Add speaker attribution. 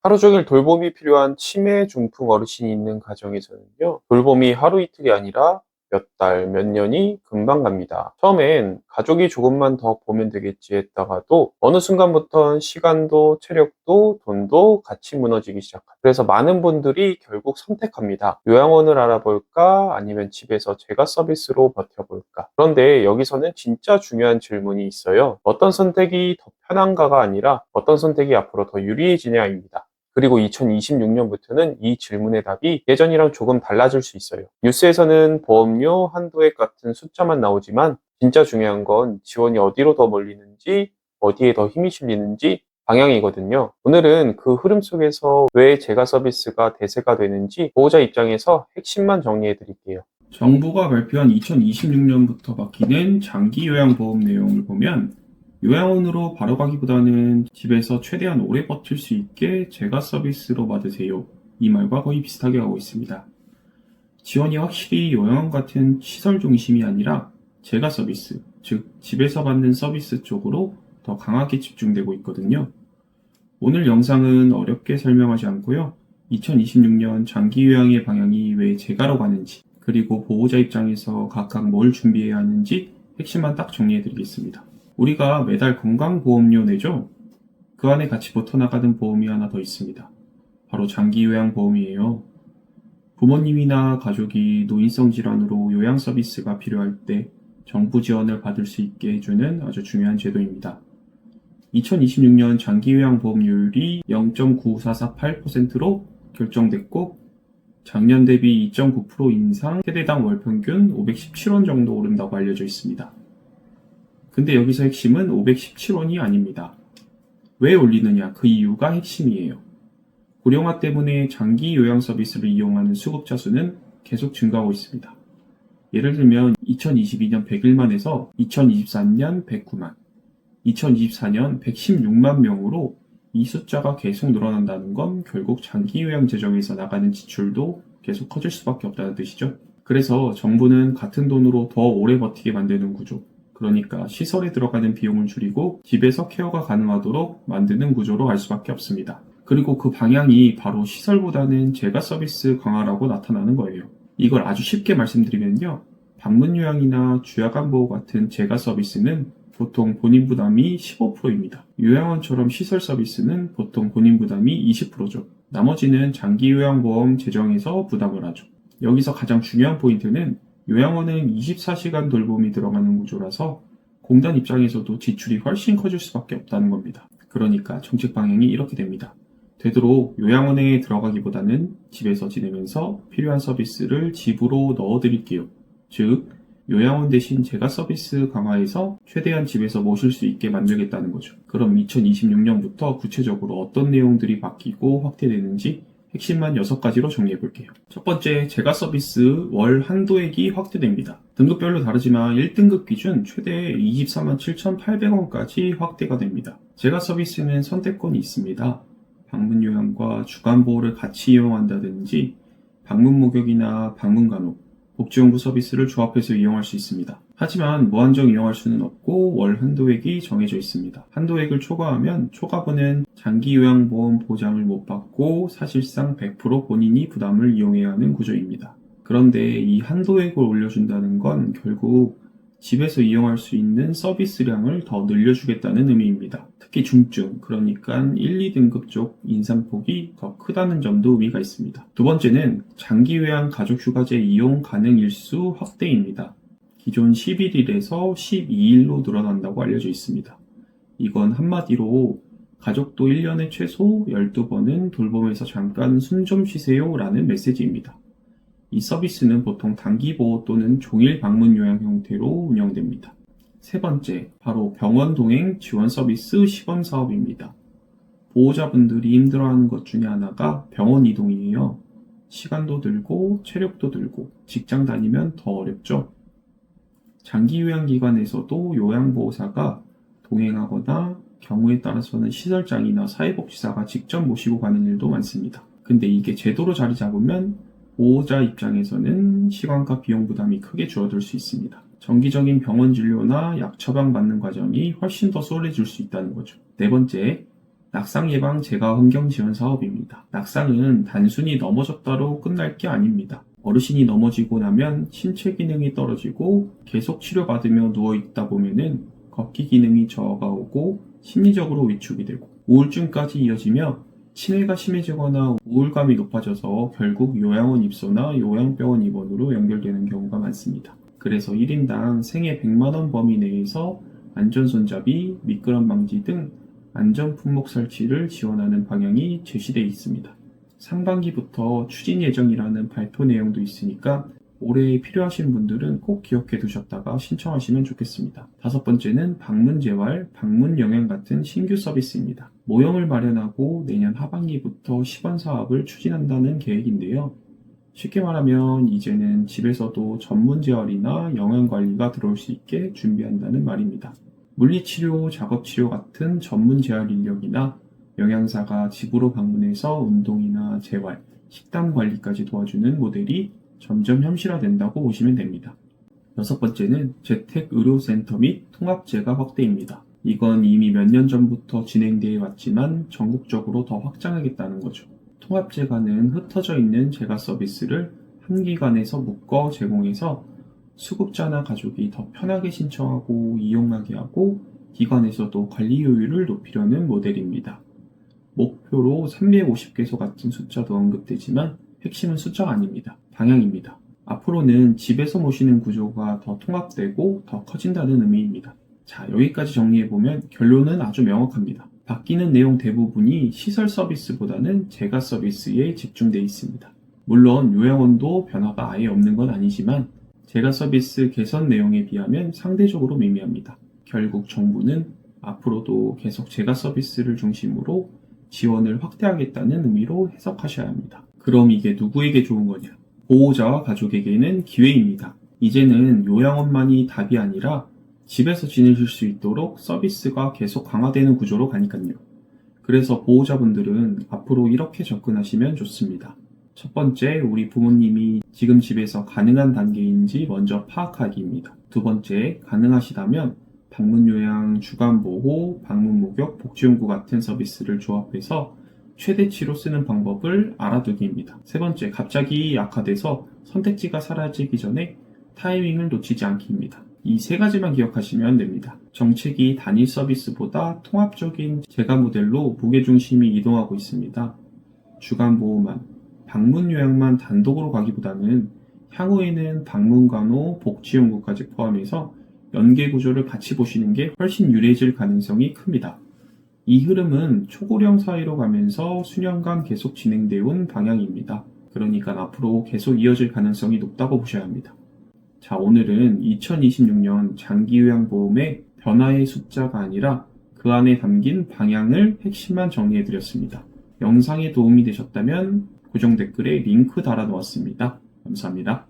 Speaker 1: 하루 종일 돌봄이 필요한 치매 중풍 어르신이 있는 가정에서는요, 돌봄이 하루 이틀이 아니라 몇 달, 몇 년이 금방 갑니다. 처음엔 가족이 조금만 더 보면 되겠지 했다가도 어느 순간부턴 시간도 체력도 돈도 같이 무너지기 시작합니다. 그래서 많은 분들이 결국 선택합니다. 요양원을 알아볼까? 아니면 집에서 제가 서비스로 버텨볼까? 그런데 여기서는 진짜 중요한 질문이 있어요. 어떤 선택이 더 편한가가 아니라 어떤 선택이 앞으로 더 유리해지냐입니다. 그리고 2026년부터는 이 질문의 답이 예전이랑 조금 달라질 수 있어요. 뉴스에서는 보험료 한도액 같은 숫자만 나오지만 진짜 중요한 건 지원이 어디로 더 몰리는지, 어디에 더 힘이 실리는지 방향이거든요. 오늘은 그 흐름 속에서 왜 제가 서비스가 대세가 되는지 보호자 입장에서 핵심만 정리해 드릴게요.
Speaker 2: 정부가 발표한 2026년부터 바뀌는 장기 요양보험 내용을 보면 요양원으로 바로 가기보다는 집에서 최대한 오래 버틸 수 있게 제가 서비스로 받으세요. 이 말과 거의 비슷하게 하고 있습니다. 지원이 확실히 요양원 같은 시설 중심이 아니라 제가 서비스, 즉 집에서 받는 서비스 쪽으로 더 강하게 집중되고 있거든요. 오늘 영상은 어렵게 설명하지 않고요. 2026년 장기 요양의 방향이 왜 제가로 가는지, 그리고 보호자 입장에서 각각 뭘 준비해야 하는지 핵심만 딱 정리해 드리겠습니다. 우리가 매달 건강보험료 내죠? 그 안에 같이 붙어나가는 보험이 하나 더 있습니다. 바로 장기요양보험이에요. 부모님이나 가족이 노인성 질환으로 요양 서비스가 필요할 때 정부 지원을 받을 수 있게 해주는 아주 중요한 제도입니다. 2026년 장기요양보험료율이 0.9448%로 결정됐고 작년 대비 2.9% 인상, 세대당 월평균 517원 정도 오른다고 알려져 있습니다. 근데 여기서 핵심은 517원이 아닙니다. 왜 올리느냐? 그 이유가 핵심이에요. 고령화 때문에 장기 요양 서비스를 이용하는 수급자 수는 계속 증가하고 있습니다. 예를 들면 2022년 101만에서 2024년 109만, 2024년 116만 명으로 이 숫자가 계속 늘어난다는 건 결국 장기 요양 재정에서 나가는 지출도 계속 커질 수밖에 없다는 뜻이죠. 그래서 정부는 같은 돈으로 더 오래 버티게 만드는 구조, 그러니까 시설에 들어가는 비용을 줄이고 집에서 케어가 가능하도록 만드는 구조로 갈 수밖에 없습니다. 그리고 그 방향이 바로 시설보다는 제가 서비스 강화라고 나타나는 거예요. 이걸 아주 쉽게 말씀드리면요. 방문 요양이나 주야간 보호 같은 제가 서비스는 보통 본인 부담이 15%입니다. 요양원처럼 시설 서비스는 보통 본인 부담이 20%죠. 나머지는 장기 요양보험 재정에서 부담을 하죠. 여기서 가장 중요한 포인트는 요양원은 24시간 돌봄이 들어가는 구조라서 공단 입장에서도 지출이 훨씬 커질 수밖에 없다는 겁니다. 그러니까 정책 방향이 이렇게 됩니다. 되도록 요양원에 들어가기보다는 집에서 지내면서 필요한 서비스를 집으로 넣어드릴게요. 즉, 요양원 대신 제가 서비스 강화해서 최대한 집에서 모실 수 있게 만들겠다는 거죠. 그럼 2026년부터 구체적으로 어떤 내용들이 바뀌고 확대되는지 핵심만 6가지로 정리해 볼게요. 첫 번째, 제가 서비스 월 한도액이 확대됩니다. 등급별로 다르지만 1등급 기준 최대 24만 7,800원까지 확대가 됩니다. 제가 서비스는 선택권이 있습니다. 방문 요양과 주간 보호를 같이 이용한다든지 방문 목욕이나 방문 간호, 복지연구 서비스를 조합해서 이용할 수 있습니다. 하지만 무한정 이용할 수는 없고 월 한도액이 정해져 있습니다. 한도액을 초과하면 초과분은 장기요양보험 보장을 못 받고 사실상 100% 본인이 부담을 이용해야 하는 구조입니다. 그런데 이 한도액을 올려준다는 건 결국 집에서 이용할 수 있는 서비스량을 더 늘려주겠다는 의미입니다. 특히 중증, 그러니까 1, 2등급 쪽 인상폭이 더 크다는 점도 의미가 있습니다. 두 번째는 장기요양 가족휴가제 이용 가능 일수 확대입니다. 기존 11일에서 12일로 늘어난다고 알려져 있습니다. 이건 한마디로 가족도 1년에 최소 12번은 돌봄에서 잠깐 숨 좀 쉬세요 라는 메시지입니다. 이 서비스는 보통 단기 보호 또는 종일 방문 요양 형태로 운영됩니다. 세 번째, 바로 병원 동행 지원 서비스 시범 사업입니다. 보호자분들이 힘들어하는 것 중에 하나가 병원 이동이에요. 시간도 들고 체력도 들고 직장 다니면 더 어렵죠. 장기 요양기관에서도 요양보호사가 동행하거나 경우에 따라서는 시설장이나 사회복지사가 직접 모시고 가는 일도 많습니다. 근데 이게 제도로 자리 잡으면 보호자 입장에서는 시간과 비용 부담이 크게 줄어들 수 있습니다. 정기적인 병원 진료나 약 처방 받는 과정이 훨씬 더 수월해질 수 있다는 거죠. 네 번째, 낙상 예방 재가 환경 지원 사업입니다. 낙상은 단순히 넘어졌다로 끝날 게 아닙니다. 어르신이 넘어지고 나면 신체 기능이 떨어지고 계속 치료받으며 누워있다 보면은 걷기 기능이 저하가 오고 심리적으로 위축이 되고 우울증까지 이어지며 치매가 심해지거나 우울감이 높아져서 결국 요양원 입소나 요양병원 입원으로 연결되는 경우가 많습니다. 그래서 1인당 생애 100만원 범위 내에서 안전손잡이, 미끄럼 방지 등 안전 품목 설치를 지원하는 방향이 제시되어 있습니다. 상반기부터 추진 예정이라는 발표 내용도 있으니까 올해 필요하신 분들은 꼭 기억해 두셨다가 신청하시면 좋겠습니다. 5번째는 방문재활, 방문영양 같은 신규 서비스입니다. 모형을 마련하고 내년 하반기부터 시범 사업을 추진한다는 계획인데요. 쉽게 말하면 이제는 집에서도 전문재활이나 영양관리가 들어올 수 있게 준비한다는 말입니다. 물리치료, 작업치료 같은 전문재활 인력이나 영양사가 집으로 방문해서 운동이나 재활, 식단 관리까지 도와주는 모델이 점점 현실화된다고 보시면 됩니다. 6번째는 재택의료센터 및 통합재가 확대입니다. 이건 이미 몇 년 전부터 진행되어 왔지만 전국적으로 더 확장하겠다는 거죠. 통합재가는 흩어져 있는 재가 서비스를 한 기관에서 묶어 제공해서 수급자나 가족이 더 편하게 신청하고 이용하게 하고 기관에서도 관리 효율을 높이려는 모델입니다. 목표로 350개소 같은 숫자도 언급되지만 핵심은 숫자가 아닙니다. 방향입니다. 앞으로는 집에서 모시는 구조가 더 통합되고 더 커진다는 의미입니다. 자, 여기까지 정리해보면 결론은 아주 명확합니다. 바뀌는 내용 대부분이 시설 서비스보다는 재가 서비스에 집중되어 있습니다. 물론 요양원도 변화가 아예 없는 건 아니지만 재가 서비스 개선 내용에 비하면 상대적으로 미미합니다. 결국 정부는 앞으로도 계속 재가 서비스를 중심으로 지원을 확대하겠다는 의미로 해석하셔야 합니다. 그럼 이게 누구에게 좋은 거냐? 보호자와 가족에게는 기회입니다. 이제는 요양원만이 답이 아니라 집에서 지내실 수 있도록 서비스가 계속 강화되는 구조로 가니까요. 그래서 보호자분들은 앞으로 이렇게 접근하시면 좋습니다. 첫 번째, 우리 부모님이 지금 집에서 가능한 단계인지 먼저 파악하기입니다. 두 번째, 가능하시다면 방문요양, 주간보호, 방문목욕, 복지용구 같은 서비스를 조합해서 최대치로 쓰는 방법을 알아두기입니다. 세 번째, 갑자기 악화돼서 선택지가 사라지기 전에 타이밍을 놓치지 않기입니다. 이 세 가지만 기억하시면 됩니다. 정책이 단일 서비스보다 통합적인 재가 모델로 무게중심이 이동하고 있습니다. 주간보호만, 방문요양만 단독으로 가기보다는 향후에는 방문간호, 복지용구까지 포함해서 연계구조를 같이 보시는 게 훨씬 유리해질 가능성이 큽니다. 이 흐름은 초고령 사회로 가면서 수년간 계속 진행되어 온 방향입니다. 그러니까 앞으로 계속 이어질 가능성이 높다고 보셔야 합니다. 자, 오늘은 2026년 장기요양보험의 변화의 숫자가 아니라 그 안에 담긴 방향을 핵심만 정리해드렸습니다. 영상에 도움이 되셨다면 고정 댓글에 링크 달아놓았습니다. 감사합니다.